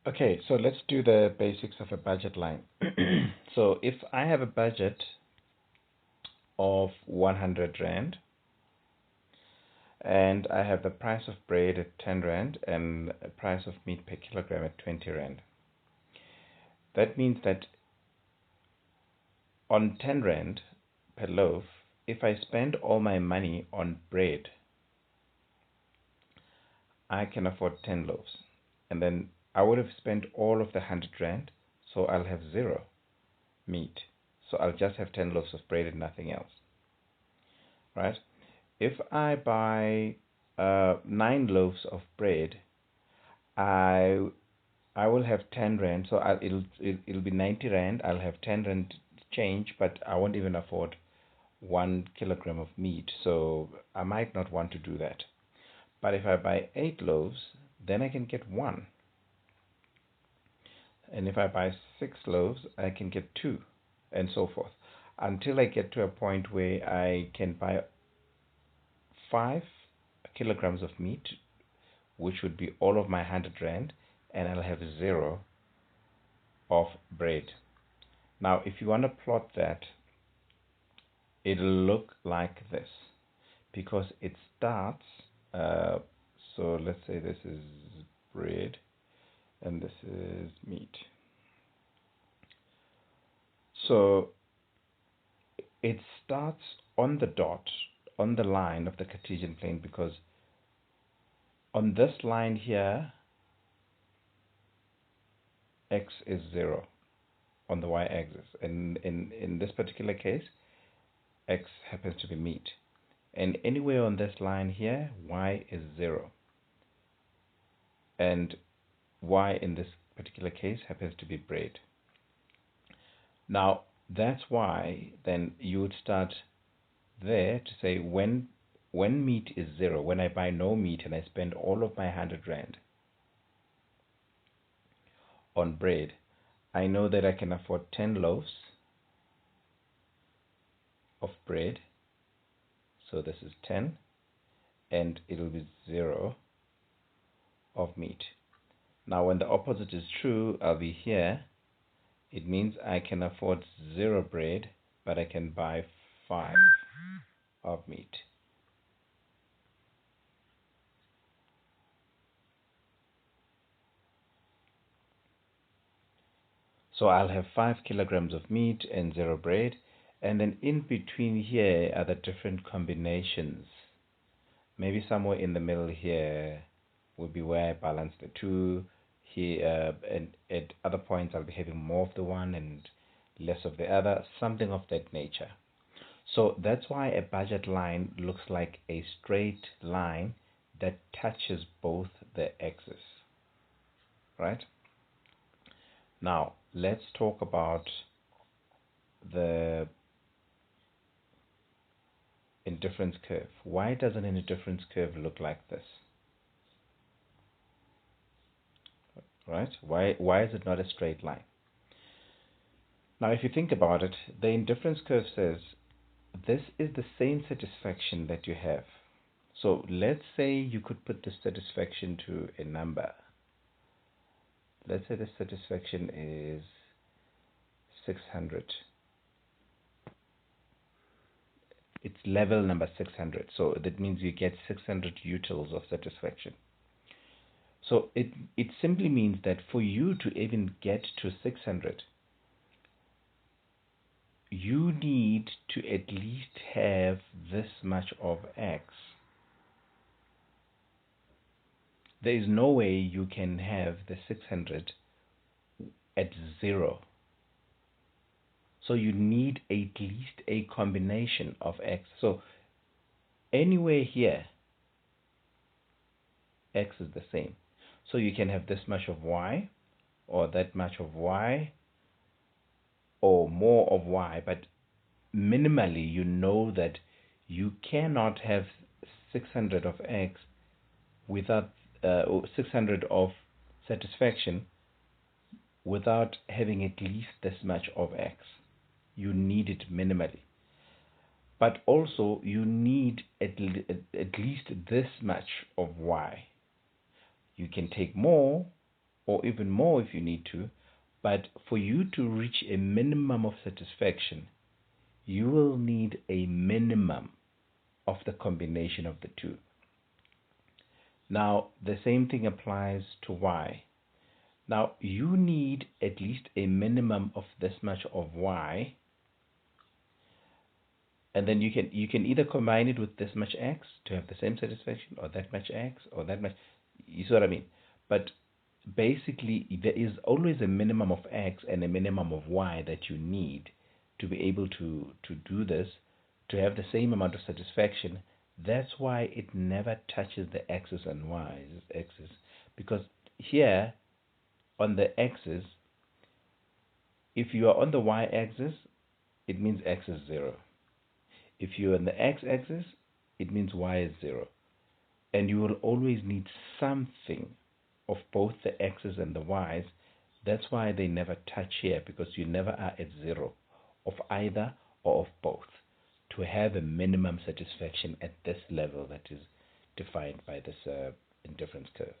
Okay, so let's do the basics of a budget line. So if I have a budget of 100 Rand and I have the price of bread at 10 Rand and the price of meat per kilogram at 20 Rand, that means that on 10 Rand per loaf, if I spend all my money on bread, I can afford 10 loaves. And then I would have spent all of the 100 Rand, so I'll have zero meat. So I'll just have 10 loaves of bread and nothing else, right? If I buy 9 loaves of bread, I I will have 10 Rand, so it'll be 90 Rand. I'll have 10 Rand change, but I won't even afford 1 kilogram of meat, so I might not want to do that. But if I buy 8 loaves, then I can get one. And if I buy 6 loaves, I can get two, and so forth, until I get to a point where I can buy 5 kilograms of meat, which would be all of my 100 Rand, and I'll have zero of bread. Now, if you want to plot that, it'll look like this because it starts. Uh, so let's say this is bread and this is meat. So it starts on the dot, on the line of the Cartesian plane, because on this line here, x is 0 on the y-axis. And in this particular case, x happens to be meat. And anywhere on this line here, y is 0. And y in this particular case happens to be bread. Now, that's why then you would start there to say when meat is 0, when I buy no meat and I spend all of my 100 Rand on bread, I know that I can afford 10 loaves of bread. So this is 10, and it'll be 0 of meat. Now, when the opposite is true, I'll be here. It means I can afford 0 bread, but I can buy 5 of meat. So I'll have 5 kilograms of meat and 0 bread. And then in between here are the different combinations. Maybe somewhere in the middle here will be where I balance the two. Here and at other points I'll be having more of the one and less of the other, something of that nature. So that's why a budget line looks like a straight line that touches both the axes, right? Now let's talk about the indifference curve. Why does an indifference curve look like this? Right? Why is it not a straight line? Now, if you think about it, the indifference curve says this is the same satisfaction that you have. So let's say you could put this satisfaction to a number. Let's say the satisfaction is 600. It's level number 600. So that means you get 600 utils of satisfaction. So it simply means that for you to even get to 600, you need to at least have this much of x. There is no way you can have the 600 at 0. So you need at least a combination of x. So anywhere here, x is the same. So you can have this much of y, or that much of y, or more of y, but minimally you know that you cannot have 600 of x without 600 of satisfaction without having at least this much of x. You need it minimally. But also you need at least this much of y. You can take more, or even more if you need to. But for you to reach a minimum of satisfaction, you will need a minimum of the combination of the two. Now, the same thing applies to y. Now, you need at least a minimum of this much of y, and then you can either combine it with this much x to have the same satisfaction, or that much x, or that much. You see what I mean? But basically, there is always a minimum of x and a minimum of y that you need to be able to do this, to have the same amount of satisfaction. That's why it never touches the x's and y's, because here on the x's, if you are on the y-axis, it means x is 0. If you're on the x-axis, it means y is 0. And you will always need something of both the x's and the y's. That's why they never touch here, because you never are at 0 of either or of both to have a minimum satisfaction at this level that is defined by this indifference curve.